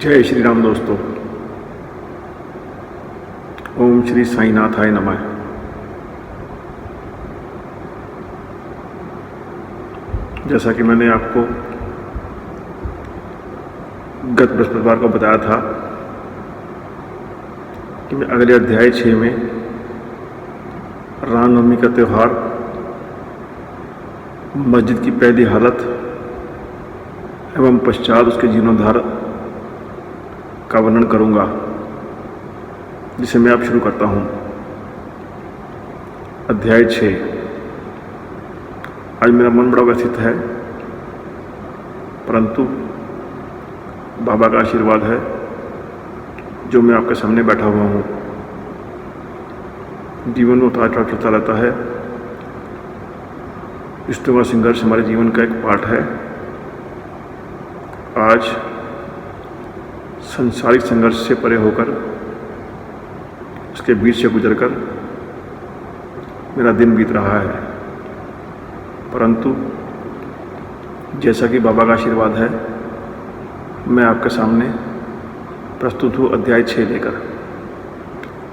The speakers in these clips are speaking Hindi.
जय श्री राम दोस्तों। ओम श्री साईनाथाय नमः। जैसा कि मैंने आपको गत बृहस्पतिवार को बताया था कि मैं अगले अध्याय 6 में रामनवमी का त्यौहार, मस्जिद की पहली हालत एवं पश्चात उसके जीर्णोद्धार का वर्णन करूंगा, जिसे मैं अब शुरू करता हूं। अध्याय 6। आज मेरा मन बड़ा व्यथित है, परंतु बाबा का आशीर्वाद है जो मैं आपके सामने बैठा हुआ हूं। जीवन में उतार चढ़ाव चलता रहता है। इष्टों का संघर्ष हमारे जीवन का एक पार्ट है। आज संसारिक संघर्ष से परे होकर, उसके बीच से गुजरकर मेरा दिन बीत रहा है, परंतु जैसा कि बाबा का आशीर्वाद है, मैं आपके सामने प्रस्तुत हूँ अध्याय 6 लेकर।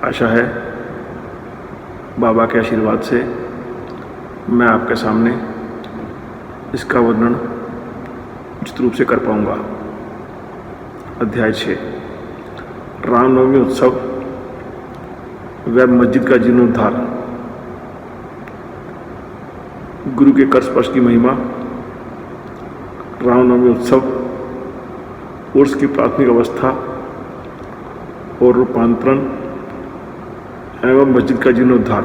आशा है बाबा के आशीर्वाद से मैं आपके सामने इसका वर्णन उचित रूप से कर पाऊंगा। अध्याय 6। रामनवमी उत्सव व मस्जिद का जीर्णोद्धार। गुरु के कर स्पर्श की महिमा। रामनवमी उत्सव, उर्स की प्राथमिक अवस्था और रूपांतरण एवं मस्जिद का जीर्णोद्धार।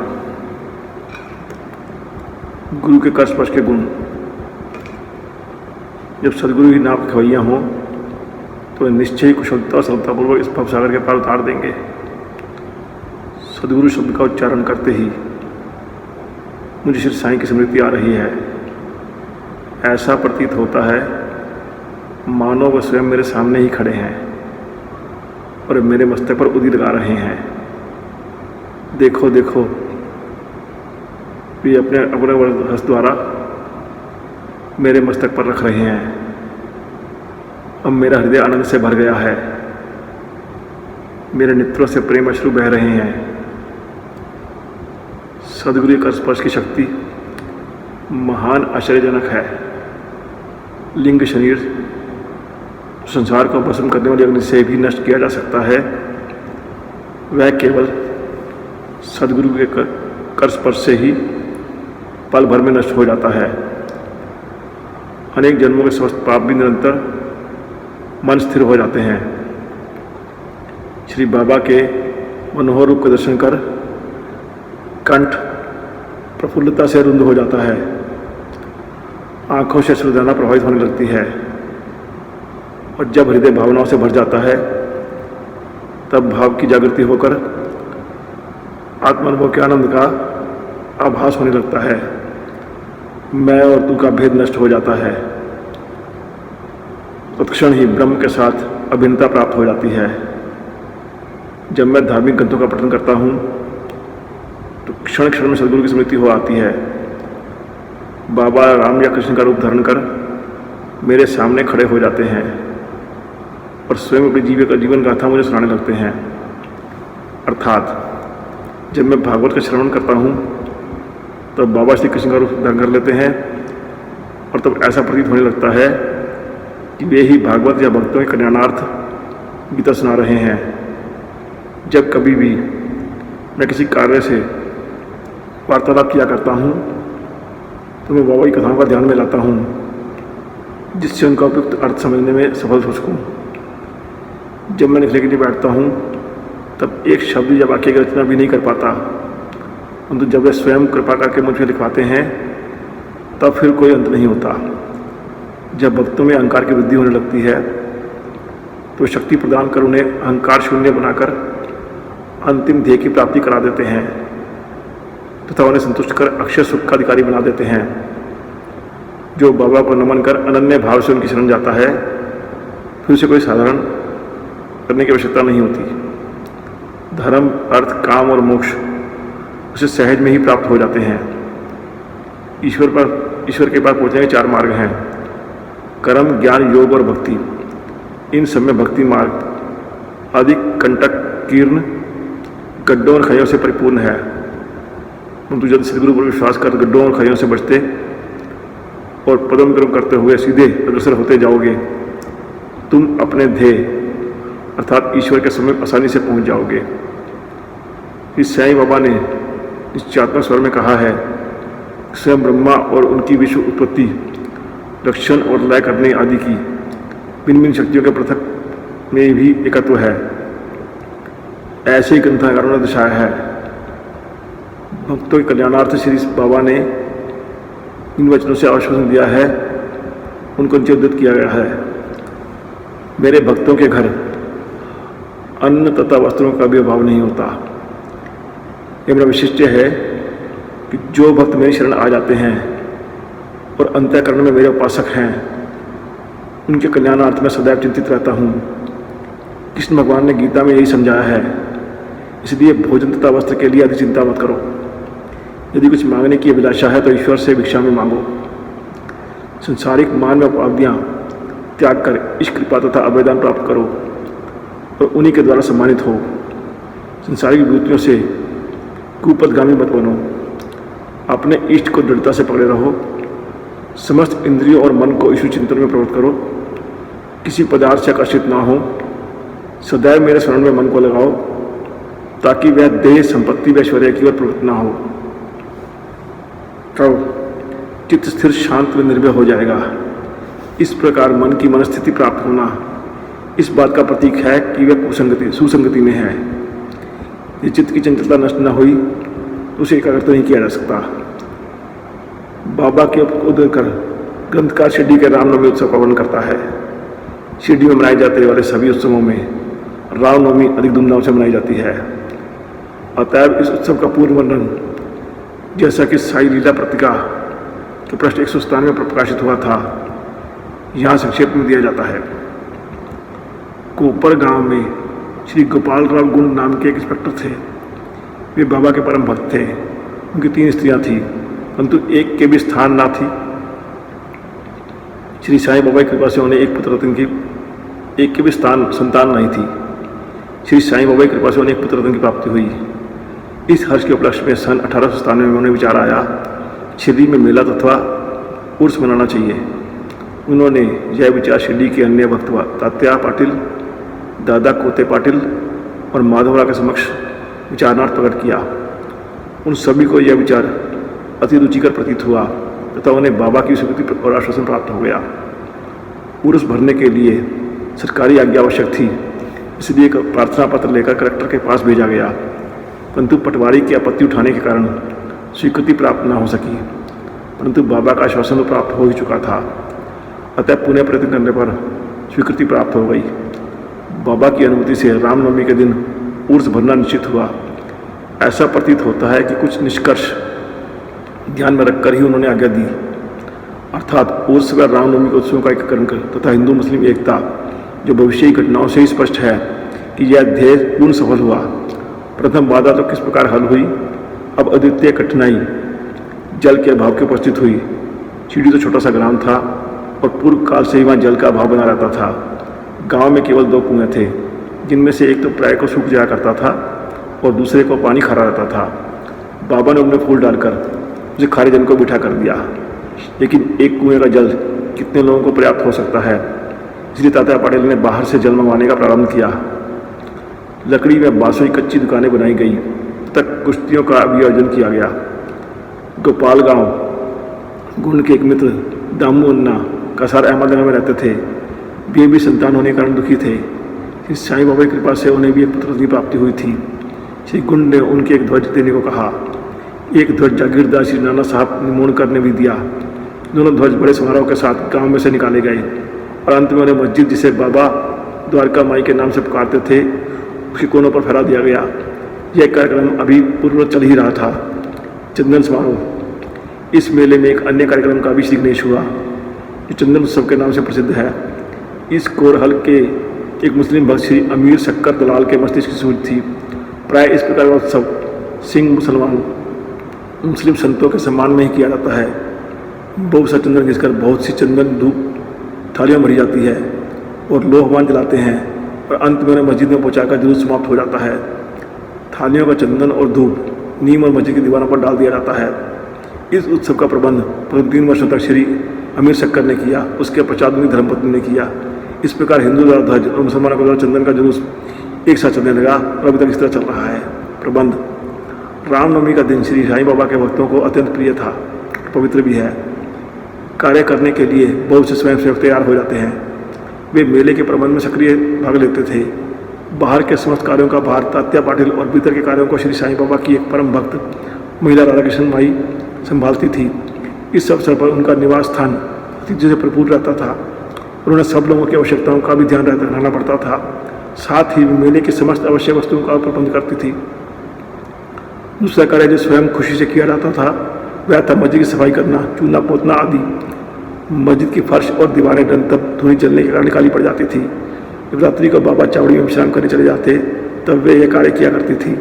गुरु के कर स्पर्श के गुण। जब सदगुरु ही नाम खवैया हों तो निश्चय ही कुशलता और सरलतापूर्वक इस भवसागर के पार उतार देंगे। सदगुरु शब्द का उच्चारण करते ही मुझे श्री साईं की स्मृति आ रही है। ऐसा प्रतीत होता है मानो वह स्वयं मेरे सामने ही खड़े हैं और मेरे मस्तक पर उंगली लगा रहे हैं। देखो देखो, वे अपने अपने हस्त द्वारा मेरे मस्तक पर रख रहे हैं। अब मेरा हृदय आनंद से भर गया है। मेरे नेत्रों से प्रेम अश्रु बह रहे हैं। सदगुरु का स्पर्श की शक्ति महान आश्चर्यजनक है। लिंग शरीर संसार को भस्म करने वाली अग्नि से भी नष्ट किया जा सकता है, वह केवल सदगुरु के कर स्पर्श से ही पल भर में नष्ट हो जाता है। अनेक जन्मों के समस्त पाप भी निरंतर मन स्थिर हो जाते हैं। श्री बाबा के मनोहर रूप का दर्शन कर कंठ प्रफुल्लता से रुंध हो जाता है। आंखों से अश्रुधारा प्रभावित होने लगती है और जब हृदय भावनाओं से भर जाता है, तब भाव की जागृति होकर आत्मानुभव के आनंद का आभास होने लगता है। मैं और तू का भेद नष्ट हो जाता है। तत्क्षण ही ब्रह्म के साथ अभिन्नता प्राप्त हो जाती है। जब मैं धार्मिक ग्रंथों का पठन करता हूँ तो क्षण क्षण में सदगुरु की स्मृति हो आती है। बाबा राम या कृष्ण का रूप धारण कर मेरे सामने खड़े हो जाते हैं और स्वयं अपनी जीवन गाथा मुझे सुनाने लगते हैं। अर्थात जब मैं भागवत का श्रवण करता हूँ तब बाबा श्री कृष्ण का रूप धारण कर लेते हैं और तब ऐसा प्रतीत होने लगता है कि वे ही भागवत या भक्तों के कल्याणार्थ गीता सुना रहे हैं। जब कभी भी मैं किसी कार्य से वार्तालाप किया करता हूँ तो मैं बाबा की कथाओं का ध्यान में लाता हूँ, जिससे उनका उपयुक्त अर्थ समझने में सफल हो सकूँ। जब मैं लिखने के लिए बैठता हूँ तब एक शब्द या वाक्य की रचना भी नहीं कर पाता, परंतु जब वे स्वयं कृपा करके मुझे लिखवाते हैं तब फिर कोई अंत नहीं होता। जब भक्तों में अहंकार की वृद्धि होने लगती है तो शक्ति प्रदान कर उन्हें अहंकार शून्य बनाकर अंतिम ध्येय की प्राप्ति करा देते हैं तथा उन्हें संतुष्ट कर अक्षय सुख का अधिकारी बना देते हैं। जो बाबा को नमन कर अनन्य भाव से उनकी शरण जाता है, फिर उसे कोई साधारण करने की आवश्यकता नहीं होती। धर्म, अर्थ, काम और मोक्ष उसे सहज में ही प्राप्त हो जाते हैं। ईश्वर के पास पहुंचने के 4 मार्ग हैं: कर्म, ज्ञान, योग और भक्ति। इन सब में भक्ति मार्ग आदि कंटक कीर्ण गड्ढों और खयों से परिपूर्ण है, परंतु जब सदगुरु पर विश्वास कर गड्ढों और खयों से बचते और पदम क्रम करते हुए सीधे अग्रसर होते जाओगे, तुम अपने ध्येय अर्थात ईश्वर के समीप आसानी से पहुंच जाओगे। इस साईं बाबा ने निश्चयात्मक स्वर में कहा है, स्वयं ब्रह्मा और उनकी विश्व उत्पत्ति, रक्षण और लय करने आदि की भिन्न भिन्न शक्तियों के पृथक में भी एकत्व है। ऐसे ही ग्रंथकारों ने दर्शाया है। भक्तों के कल्याणार्थ श्री बाबा ने इन वचनों से आश्वासन दिया है, उनको नीचे उद्धृत किया गया है। मेरे भक्तों के घर अन्न तथा वस्त्रों का भी अभाव नहीं होता। यह मेरा विशिष्ट है कि जो भक्त मेरी शरण आ जाते हैं और अंतःकरण में मेरे उपासक हैं, उनके कल्याणार्थ में सदैव चिंतित रहता हूँ। कृष्ण भगवान ने गीता में यही समझाया है, इसलिए भोजन तथा वस्त्र के लिए अधिक चिंता मत करो। यदि कुछ मांगने की अभिलाषा है तो ईश्वर से भिक्षा में मांगो। संसारिक मान में उपाधियाँ त्याग कर इस कृपा तथा अवैधान प्राप्त करो और उन्हीं के द्वारा सम्मानित हो। संसारिक विभूतियों से कुपथगामी मत बनो। अपने इष्ट को दृढ़ता से पकड़े रहो। समस्त इंद्रियों और मन को ईश्वर चिंतन में प्रवृत्त करो। किसी पदार्थ से आकर्षित ना हो। सदैव मेरे स्मरण में मन को लगाओ, ताकि वह देह संपत्ति व ऐश्वर्य की ओर प्रवृत्त ना हो। तब चित्त स्थिर शांत व निर्भय हो जाएगा। इस प्रकार मन की मनस्थिति प्राप्त होना इस बात का प्रतीक है कि वह सुसंगति में है। यदि चित्त की चंचलता नष्ट न हुई तो उसे एकाग्रता नहीं किया जा सकता। बाबा के उद्धृत कर ग्रंथकार शिरडी के रामनवमी उत्सव का वर्णन करता है। शिरडी में मनाए जाने वाले सभी उत्सवों में रामनवमी अधिक धूमधाम से मनाई जाती है। अतएव इस उत्सव का पूर्ण वर्णन, जैसा कि साई लीला पत्रिका के पृष्ठ 197 में प्रकाशित हुआ था, यहाँ संक्षेप में दिया जाता है। कोपर गांव में श्री गोपाल राव गुण नाम के एक इंस्पेक्टर थे। वे बाबा के परम भक्त थे। उनकी 3 स्त्रियां थीं, परंतु एक के भी स्थान ना थी। श्री साईं बाबा की कृपा से उन्हें एक पुत्र रत्न की एक के भी संतान नहीं थी। श्री साईं बाबा की कृपा से उन्हें एक पुत्र रत्न की प्राप्ति हुई। इस हर्ष के उपलक्ष्य में सन 1897 में उन्हें विचार आया, शिरडी में मेला तथा उर्स मनाना चाहिए। उन्होंने यह विचार शिरडी के अन्य भक्त तात्या पाटिल, दादा कोते पाटिल और माधवराव के समक्ष विचारणार्थ प्रकट किया। उन सभी को यह विचार अति रुचिकर प्रतीत हुआ तथा उन्हें बाबा की स्वीकृति और आश्वासन प्राप्त हो गया। उर्स भरने के लिए सरकारी आज्ञा आवश्यक थी, इसलिए एक प्रार्थना पत्र लेकर कलेक्टर के पास भेजा गया, परंतु पटवारी की आपत्ति उठाने के कारण स्वीकृति प्राप्त न हो सकी। परंतु बाबा का आश्वासन प्राप्त हो ही चुका था, अतः पुनः प्रयत्न करने पर स्वीकृति प्राप्त हो गई। बाबा की अनुमति से रामनवमी के दिन उर्स भरना निश्चित हुआ। ऐसा प्रतीत होता है कि कुछ निष्कर्ष ध्यान में रखकर ही उन्होंने आज्ञा दी, अर्थात उर्स व रामनवमी के उत्सवों का एकीकरण कर तथा हिंदू मुस्लिम एकता, जो भविष्य की घटनाओं से ही स्पष्ट है कि यह ध्येय पूर्ण सफल हुआ। प्रथम बाधा तो किस प्रकार हल हुई, अब अद्वितीय कठिनाई जल के अभाव की उपस्थित हुई। शिरडी तो छोटा सा ग्राम था और पूर्व काल से ही वहाँ जल का अभाव बना रहता था। गांव में केवल 2 कुएं थे, जिनमें से एक तो प्राय को सूख जाया करता था और दूसरे को पानी खारा रहता था। बाबा ने उनमें फूल डालकर उसे खारे जल को बिठा कर दिया, लेकिन एक कुएं का जल कितने लोगों को पर्याप्त हो सकता है, इसलिए तात्या पाटिल ने बाहर से जल मंगवाने का प्रारंभ किया। लकड़ी में बांसों की कच्ची दुकानें बनाई गई तक कुश्तियों का भी आयोजन किया गया। गोपाल गांव गुण के एक मित्र दामू अन्ना कसार अहमदनगर में रहते थे। वे भी संतान होने के कारण दुखी थे। श्री साईं बाबा की कृपा से उन्हें भी एक पुत्र की प्राप्ति हुई थी। श्री गुंड ने उनके एक ध्वज देने को कहा। एक ध्वज जागीरदार श्री नाना साहब निमोणकर ने भी दिया। दोनों ध्वज बड़े समारोह के साथ गांव में से निकाले गए और अंत में उन्हें मस्जिद, जिसे बाबा द्वारका माई के नाम से पुकारते थे, उसके कोनों पर फहरा दिया गया। यह कार्यक्रम अभी पूर्व चल ही रहा था, चंदन समारोह। इस मेले में एक अन्य कार्यक्रम का भी श्री गणेश हुआ, जो चंदन उत्सव के नाम से प्रसिद्ध है। इस कोरहल के एक मुस्लिम भक्त श्री अमीर शक्कर दलाल के मस्तिष्क की सूझ थी। प्राय इस प्रकार का उत्सव सिंह मुस्लिम संतों के सम्मान में ही किया जाता है। बहुत सा चंदन घिसकर बहुत सी चंदन धूप थालियाँ भरी जाती है। और लोहवान जलाते हैं और अंत में उन्हें मस्जिद में पहुँचाकर जुलूस समाप्त हो जाता है। थालियों का चंदन और धूप नीम और मस्जिद की दीवारों पर डाल दिया जाता है। इस उत्सव का प्रबंध 3 वर्षों तक श्री अमीर शक्कर ने किया, उसके पश्चात उनकी धर्मपत्नी ने किया। इस प्रकार हिंदू द्वारा ध्वज और मुसलमानों के द्वारा चंदन का जुलूस एक साथ चलने लगा और अभी तक इस तरह चल रहा है। प्रबंध। रामनवमी का दिन श्री साईं बाबा के भक्तों को अत्यंत प्रिय था, पवित्र भी है। कार्य करने के लिए बहुत से स्वयंसेवक तैयार हो जाते हैं। वे मेले के प्रबंध में सक्रिय भाग लेते थे। बाहर के समस्त कार्यों का भार तात्या पाटिल और भीतर के कार्यों को श्री साईं बाबा की एक परम भक्त महिला राधा कृष्ण माई संभालती थी। इस अवसर पर उनका निवास स्थान भतीजे से भरपूर रहता था और उन्हें सब लोगों की आवश्यकताओं का भी ध्यान रखना पड़ता था। साथ ही मेले की समस्त आवश्यक वस्तुओं का प्रबंध करती थी। दूसरा कार्य जो स्वयं खुशी से किया जाता था वह था मस्जिद की सफाई करना, चूना पोतना आदि। मस्जिद की फर्श और दीवारें तब धुनी जलने के कारण काली पड़ जाती थी। जब रात्रि को बाबा चावड़ी में विश्राम करने चले जाते तब वे यह कार्य किया करती थी।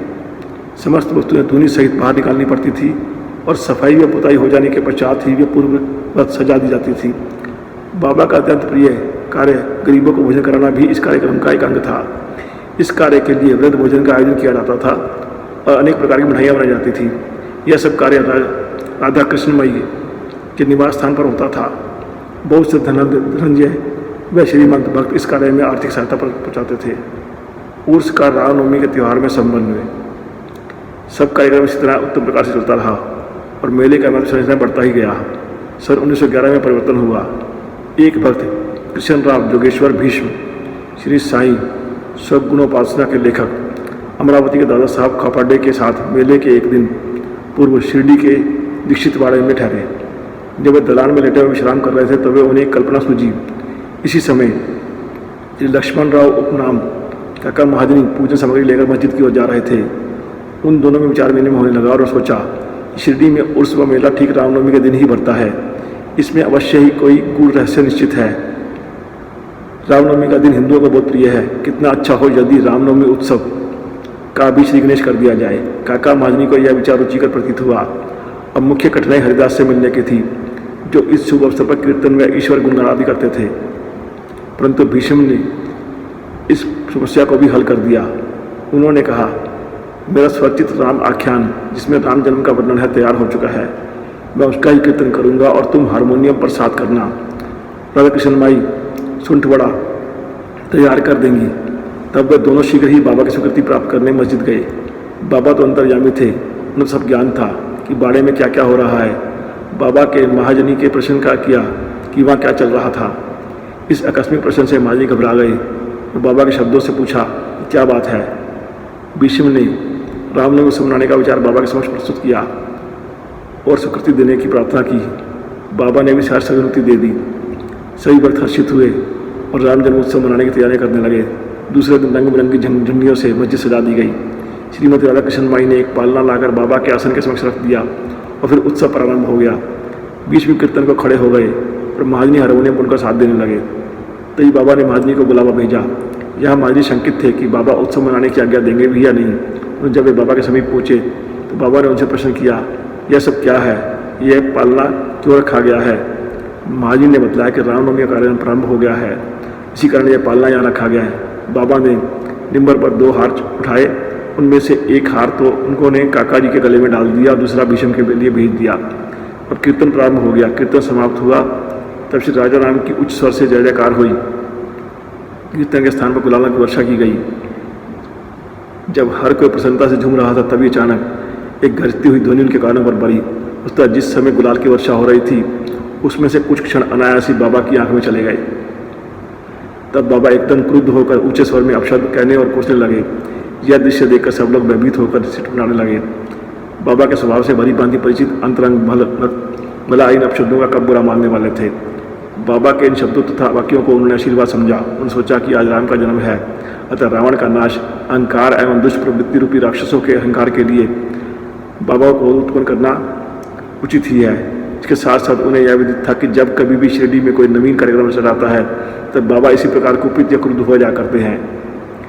समस्त वस्तुएं धुनी सहित बाहर निकालनी पड़ती थी और सफाई व पुताई हो जाने के पश्चात ही वे पूर्ववत सजा दी जाती थी। बाबा का अत्यंत प्रिय कार्य गरीबों को भोजन कराना भी इस कार्यक्रम का एक अंग था। इस कार्य के लिए वृद्ध भोजन का आयोजन किया जाता था और अनेक प्रकार की मिठाइयाँ बनाई जाती थी। यह सब कार्य राधा कृष्णमयी के निवास स्थान पर होता था। बहुत से धनंजय व श्रीमंत भक्त इस कार्य में आर्थिक सहायता पर पहुँचाते थे। उर्स का रामनवमी के त्यौहार में संबंध में सब कार्यक्रम इसी तरह उत्तम प्रकार से चलता रहा और मेले का महत्व बढ़ता ही गया। सन 1911 में परिवर्तन हुआ। एक भक्त कृष्ण राव जोगेश्वर भीष्म श्री साईं स्वगुणोपासना के लेखक अमरावती के दादा साहब खापाडे के साथ मेले के एक दिन पूर्व शिरडी के दीक्षितवाड़े में ठहरे। जब वे दलान में लेटे हुए विश्राम कर रहे थे तब वे उन्हें कल्पना सूझी। इसी समय श्री लक्ष्मण राव उपनाम काका महाजनी पूजन सामग्री लेकर मस्जिद की ओर जा रहे थे। उन दोनों में विचार विनिमय होने लगा और सोचा शिरडी में उर्स व मेला ठीक रामनवमी के दिन ही बढ़ता है। इसमें अवश्य ही कोई गूढ़ रहस्य निश्चित है। रामनवमी का दिन हिंदुओं को बहुत प्रिय है। कितना अच्छा हो यदि रामनवमी उत्सव का भी श्री गणेश कर दिया जाए। काका महाजनी को यह विचार रुचिकर प्रतीत हुआ। अब मुख्य कठिनाई हरिदास से मिलने की थी, जो इस शुभ अवसर पर कीर्तन व ईश्वर गुणगान आदि करते थे। परंतु भीष्म ने इस समस्या को भी हल कर दिया। उन्होंने कहा, मेरा स्वरचित राम आख्यान जिसमें राम जन्म का वर्णन है तैयार हो चुका है। मैं उसका ही कीर्तन करूंगा और तुम हारमोनियम पर साथ करना। राधा कृष्ण माई सुंठवड़ा तैयार कर देंगी। तब वे दोनों शीघ्र ही बाबा की स्वीकृति प्राप्त करने मस्जिद गए। बाबा तो अंतर्यामी थे, उन्हें सब ज्ञान था कि बाड़े में क्या क्या हो रहा है। बाबा के महाजनी के प्रश्न का किया कि वहाँ क्या चल रहा था। इस आकस्मिक प्रश्न से महाजनी घबरा गए और बाबा के शब्दों से पूछा, क्या बात है। भीष्म ने रामनवमी उत्सव मनाने का विचार बाबा के समक्ष प्रस्तुत किया और स्वीकृति देने की प्रार्थना की। बाबा ने भी सहमति दे दी। सभी भक्त हर्षित हुए और राम जन्म उत्सव मनाने की तैयारियां करने लगे। दूसरे दिन रंग बिरंगी झंडियों से मस्जिद सजा दी गई। श्रीमती राधा कृष्ण माई ने एक पालना लाकर बाबा के आसन के समक्ष रख दिया और फिर उत्सव प्रारंभ हो गया। बीच में कीर्तन को खड़े हो गए और महाजनी हारमोनियम उनका साथ देने लगे। तभी बाबा ने महाजनी को बुलावा भेजा। यह महाजनी शंकित थे कि बाबा उत्सव मनाने की आज्ञा देंगे भी या नहीं। और जब वे बाबा के समीप पहुँचे तो बाबा ने उनसे प्रश्न किया, यह सब क्या है, यह पालना क्यों रखा गया है। महाजनी ने बताया कि रामनवमी का कार्यक्रम प्रारंभ हो गया है, इसी कारण यह पालना यहाँ रखा गया है। बाबा ने निम्बर पर 2 हार उठाए। उनमें से एक हार तो उन्होंने काका जी के गले में डाल दिया, दूसरा भीष्म के लिए भेज दिया। अब कीर्तन प्रारंभ हो गया। कीर्तन समाप्त हुआ तब श्री राजा राम की उच्च स्वर से जय जयकार हुई। कीर्तन के स्थान पर गुलालों की वर्षा की गई। जब हर कोई प्रसन्नता से झूम रहा था तभी अचानक एक गरजती हुई ध्वनि उनके कानों पर पड़ी। उस तरह जिस समय गुलाल की वर्षा हो रही थी उसमें से कुछ क्षण अनायास ही बाबा की आंख में चले गए। तब बाबा एकदम क्रुद्ध होकर ऊंचे स्वर में अपशब्द कहने और कोसने लगे। यह दृश्य देखकर सब लोग भयभीत होकर सिर बनाने लगे। बाबा के स्वभाव से भली भांति परिचित अंतरंग भला इन अपशब्दों का कब बुरा मानने वाले थे। बाबा के इन शब्दों तथा वाक्यों को उन्होंने आशीर्वाद समझा। उन्होंने सोचा कि आज राम का जन्म है, अतः रावण का नाश, अहंकार एवं दुष्प्रवृत्ति रूपी राक्षसों के अहंकार के लिए बाबा को उत्पन्न करना उचित ही है। इसके साथ साथ उन्हें यह विदित था कि जब कभी भी शिरडी में कोई नवीन कार्यक्रम चल आता है तब बाबा इसी प्रकार कुपित या क्रुद्ध हो जा करते हैं।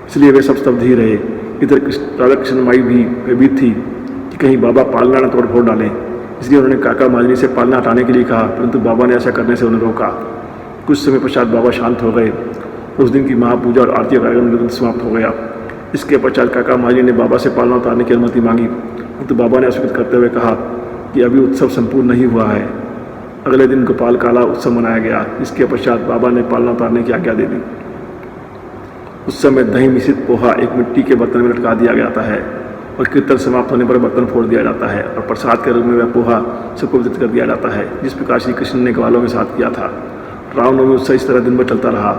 इसलिए वे सब स्तब्ध ही रहे। इधर राधा कृष्ण माई भी भयभीत थी कि कहीं बाबा पालना न तोड़ फोड़ डालें। इसलिए उन्होंने काका महाजनी से पालना हटाने के लिए कहा, परंतु बाबा ने ऐसा करने से उन्हें रोका। कुछ समय पश्चात बाबा शांत हो गए उस दिन की महापूजा और आरती का कार्यक्रम समाप्त हो गया। इसके पश्चात काका माजी ने बाबा से पालना उतारने की अनुमति मांगी, तो बाबा ने अस्वीकृत करते हुए कहा कि अभी उत्सव संपूर्ण नहीं हुआ है। अगले दिन गोपाल काला उत्सव मनाया गया। इसके पश्चात बाबा ने पालना उतारने की आज्ञा दे दी। उस समय दही मिश्रित पोहा एक मिट्टी के बर्तन में लटका दिया जाता है और कीर्तन समाप्त होने पर बर्तन फोड़ दिया जाता है और प्रसाद के रूप में वह पोहा सबको वितरित कर दिया जाता है, जिस प्रकार श्री कृष्ण ने ग्वालों के साथ किया था। रामनवमी उत्सव इस तरह दिन भर चलता रहा।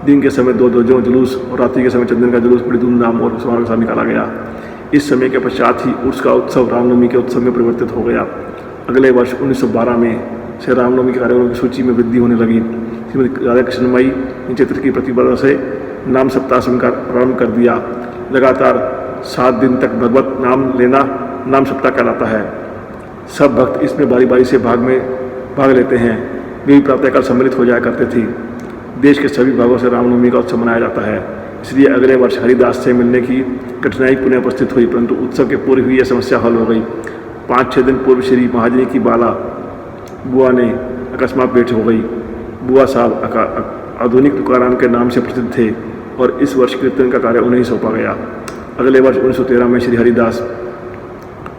दिन के समय दो ध्वजों जुलूस और रात्रि के समय चंदन का जुलूस बड़ी धूमधाम और समारोह के साथ निकाला गया। इस समय के पश्चात ही उर्स का उत्सव रामनवमी के उत्सव में परिवर्तित हो गया। अगले वर्ष 1912 में से रामनवमी के कार्यक्रमों की सूची में वृद्धि होने लगी। श्रीमती राधा कृष्णमयी ने चित्र की प्रतिबद्धता से नाम सप्ताह स्वीकार प्रारंभ कर दिया। लगातार 7 दिन तक भगवत नाम लेना नाम सप्ताह कहलाता है। सब भक्त इसमें बारी बारी से भाग लेते हैं। वे भी प्रातःकाल सम्मिलित हो जाया करते थे। देश के सभी भागों से रामनवमी का उत्सव मनाया जाता है। इसलिए अगले वर्ष हरिदास से मिलने की कठिनाई पुनः उपस्थित हुई, परंतु उत्सव के पूर्व ही यह समस्या हल हो गई। 5-6 दिन पूर्व श्री महाजनी की बाला बुआ ने अकस्मात भेंट हो गई। बुआ साहब आधुनिक तुकाराम के नाम से प्रसिद्ध थे और इस वर्ष कीर्तन का कार्य उन्हें सौंपा गया। अगले वर्ष 1913 में श्री हरिदास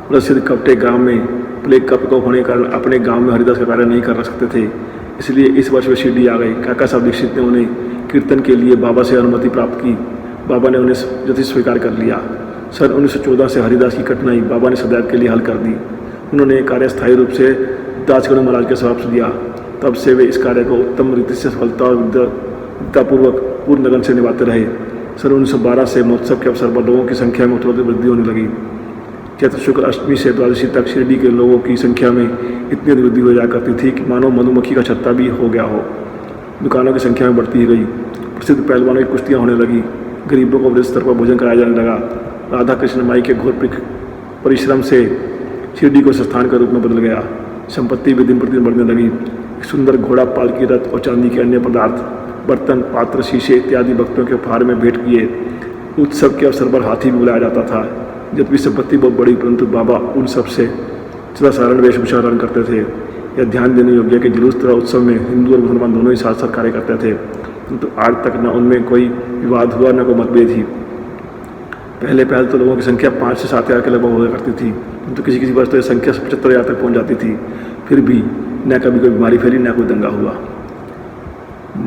प्रसिद्ध कपटे गांव में प्लेग का प्रकोप होने के कारण अपने गांव में हरिदास का कार्य नहीं कर सकते थे। इसलिए इस वर्ष वे शिरडी आ गए। काका साहब दीक्षित ने उन्हें कीर्तन के लिए बाबा से अनुमति प्राप्त की। बाबा ने उन्हें यथेष्ट स्वीकार कर लिया। सन 1914 से हरिदास की कठिनाई बाबा ने सदैव के लिए हल कर दी। उन्होंने कार्य स्थायी रूप से दासगणु महाराज के सवाब दिया। तब से वे इस कार्य को उत्तम रीति से सफलता और विद्यापूर्वक पूर्ण लगन से निभाते रहे। सन 1912 से महोत्सव के अवसर पर लोगों की संख्या में उत्तरोत्तर वृद्धि होने लगी। चैत्र शुक्ल अष्टमी से द्वादशी तक शिरडी के लोगों की संख्या में इतनी वृद्धि हो जाया करती थी कि मानो मधुमक्खी का छत्ता भी हो गया हो। दुकानों की संख्या में बढ़ती ही गई। प्रसिद्ध पहलवानों की कुश्तियाँ होने लगी। गरीबों को वृहद स्तर पर भोजन कराया जाने लगा। राधा कृष्ण माई के घोर परिश्रम से शिरडी को स्थान के रूप में बदल गया। संपत्ति भी दिन प्रतिदिन बढ़ने लगी। सुंदर घोड़ा, पालकी, रथ और चांदी के अन्य पदार्थ, बर्तन, पात्र, शीशे इत्यादि भक्तों के उपहार में भेंट किए। उत्सव के अवसर पर हाथी भी बुलाया जाता था। जबकि संपत्ति बहुत बड़ी, परंतु बाबा उन सब से सदा साधारण वेशभूषा धारण करते थे। यह ध्यान देने योग्य कि जुलूस तथा उत्सव में हिंदू और मुसलमान दोनों ही साथ साथ कार्य करते थे, परंतु आज तक न उनमें कोई विवाद हुआ, न कोई मतभेद ही। पहले तो लोगों की संख्या 5 से 7 हज़ार के लगभग हुआ करती थी, परंतु किसी किसी वर्ष तो यह संख्या 75,000 तक पहुँच जाती थी। फिर भी न कभी कोई बीमारी फैली, न कोई दंगा हुआ।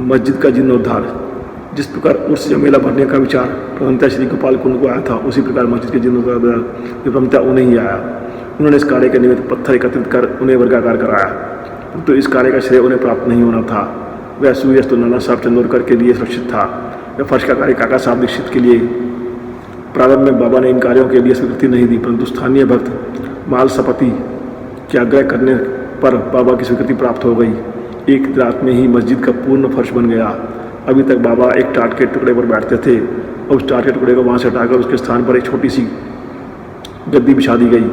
मस्जिद का जीर्णोद्धार। जिस प्रकार उर्स या मेला भरने का विचार प्रथमतः श्री गोपाल कुंड को आया था, उसी प्रकार मस्जिद के जीर्णोद्धार प्रथमतः उन्हें ही आया। उन्होंने इस कार्य के निमित्त पत्थर एकत्रित कर उन्हें वर्गाकार कराया, तो इस कार्य का श्रेय उन्हें प्राप्त नहीं होना था। वह सूर्यास्त तो नाना साहब चंदोरकर के लिए सुरक्षित था। वह फर्श का कार्य काका साहब दीक्षित के लिए। प्रारंभ में बाबा ने इन कार्यों के लिए स्वीकृति नहीं दी, परंतु स्थानीय भक्त मालसपति के आग्रह करने पर बाबा की स्वीकृति प्राप्त हो गई। एक रात में ही मस्जिद का पूर्ण फर्श बन गया। अभी तक बाबा एक टाट के टुकड़े पर बैठते थे और उस टाट के टुकड़े को वहाँ से हटाकर उसके स्थान पर एक छोटी सी गद्दी बिछा दी गई।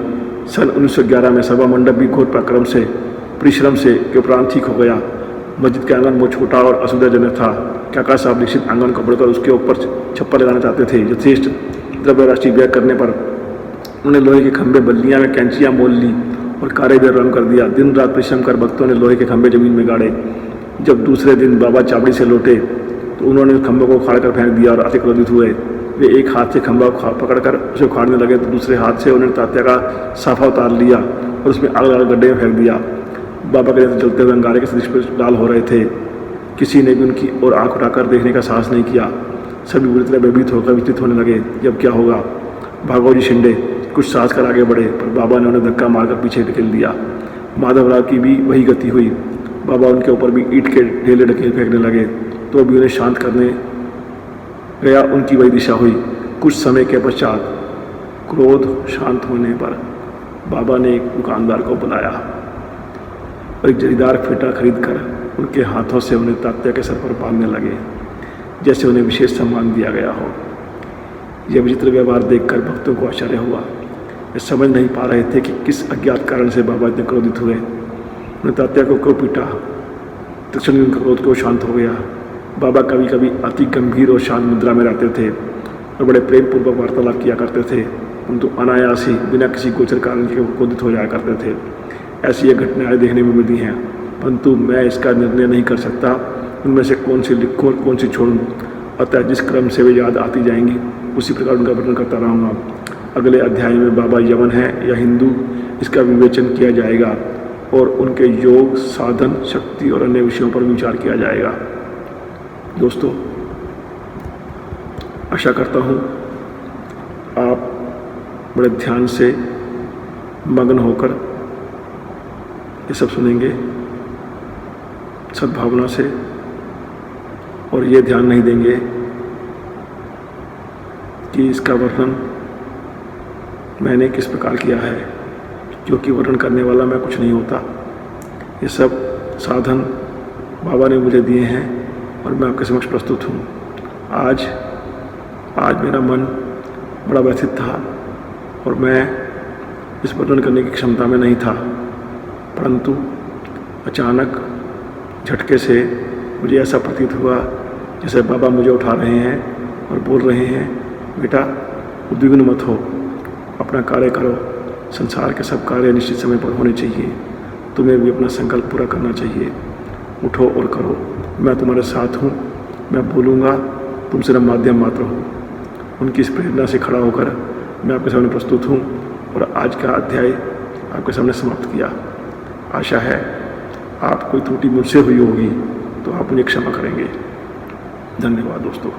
सन 1911 में सभा मंडप भी घोर परिश्रम से के उपरांत ठीक हो गया। मस्जिद के आंगन बहुत छोटा और असुविधाजनक था। काका साहब दीक्षित आंगन को बढ़कर उसके ऊपर छप्पर लगाना चाहते थे। यथेष्ट द्रव्य राशि व्यय करने पर उन्होंने लोहे के खंभे, बल्लियाँ में कैंचियाँ मोल ली और कार्य भी आरम्भ कर दिया। दिन रात परिश्रम कर भक्तों ने लोहे के खंभे जमीन में गाड़े। जब दूसरे दिन बाबा चावड़ी से लौटे तो उन्होंने उस खंभे को उखाड़ कर फेंक दिया और अति क्रोधित हुए। वे एक हाथ से खंभा पकड़कर उसे उखाड़ने लगे तो दूसरे हाथ से उन्होंने तात्या का साफा उतार लिया और उसमें आग लगा गड्ढे में फेंक दिया। बाबा के नेत्र जलते हुए अंगारे के सदृश पर लाल हो रहे थे। किसी ने भी उनकी ओर आंख उठाकर देखने का साहस नहीं किया। सभी बुरी तरह भयभीत होकर विचलित होने लगे। जब क्या होगा? भागवजी शिंदे कुछ साहस कर आगे बढ़े, पर बाबा ने उन्हें धक्का मारकर पीछे ढकेल दिया। माधवराव की भी वही गति हुई। बाबा उनके ऊपर भी ईंट के ढेले ढकेल फेंकने लगे, तो भी उन्हें शांत करने गया उनकी वही दिशा हुई। कुछ समय के पश्चात क्रोध शांत होने पर बाबा ने एक दुकानदार को बुलाया और एक जरीदार फेटा खरीद कर उनके हाथों से उन्हें तात्या के सर पर बांधने लगे, जैसे उन्हें विशेष सम्मान दिया गया हो। यह विचित्र व्यवहार देखकर भक्तों को आश्चर्य हुआ। वे समझ नहीं पा रहे थे कि किस अज्ञात कारण से बाबा इतने क्रोधित हुए। उन्हें तात्या को क्यों पीटा, तत्क्षण उनका क्रोध क्यों शांत हो गया। बाबा कभी कभी अति गंभीर और शांत मुद्रा में रहते थे और बड़े प्रेम पूर्वक वार्तालाप किया करते थे, परंतु अनायास ही बिना किसी गोचर कारण के क्रोधित हो जाया करते थे। ऐसी ये घटनाएं देखने में मिली हैं, परंतु मैं इसका निर्णय नहीं कर सकता उनमें से कौन सी लिखूं और कौन सी छोड़ूं। अतः जिस क्रम से वे याद आती जाएंगी उसी प्रकार उनका वर्णन करता रहूँगा। अगले अध्याय में बाबा यवन है या हिंदू, इसका विवेचन किया जाएगा और उनके योग, साधन, शक्ति और अन्य विषयों पर विचार किया जाएगा। दोस्तों, आशा करता हूँ आप बड़े ध्यान से मग्न होकर ये सब सुनेंगे, सद्भावना से, और ये ध्यान नहीं देंगे कि इसका वर्णन मैंने किस प्रकार किया है, क्योंकि वर्णन करने वाला मैं कुछ नहीं होता। ये सब साधन बाबा ने मुझे दिए हैं और मैं आपके समक्ष प्रस्तुत हूँ। आज मेरा मन बड़ा व्यथित था और मैं इस वर्णन करने की क्षमता में नहीं था, परंतु अचानक झटके से मुझे ऐसा प्रतीत हुआ जैसे बाबा मुझे उठा रहे हैं और बोल रहे हैं, बेटा उद्विग्न मत हो, अपना कार्य करो। संसार के सब कार्य निश्चित समय पर होने चाहिए, तुम्हें भी अपना संकल्प पूरा करना चाहिए। उठो और करो, मैं तुम्हारे साथ हूँ, मैं बोलूँगा, तुम सिर्फ माध्यम मात्र हो। उनकी इस प्रेरणा से खड़ा होकर मैं आपके सामने प्रस्तुत हूँ और आज का अध्याय आपके सामने समाप्त किया। आशा है आप कोई त्रुटि मुझसे हुई होगी तो आप मुझे क्षमा करेंगे। धन्यवाद दोस्तों।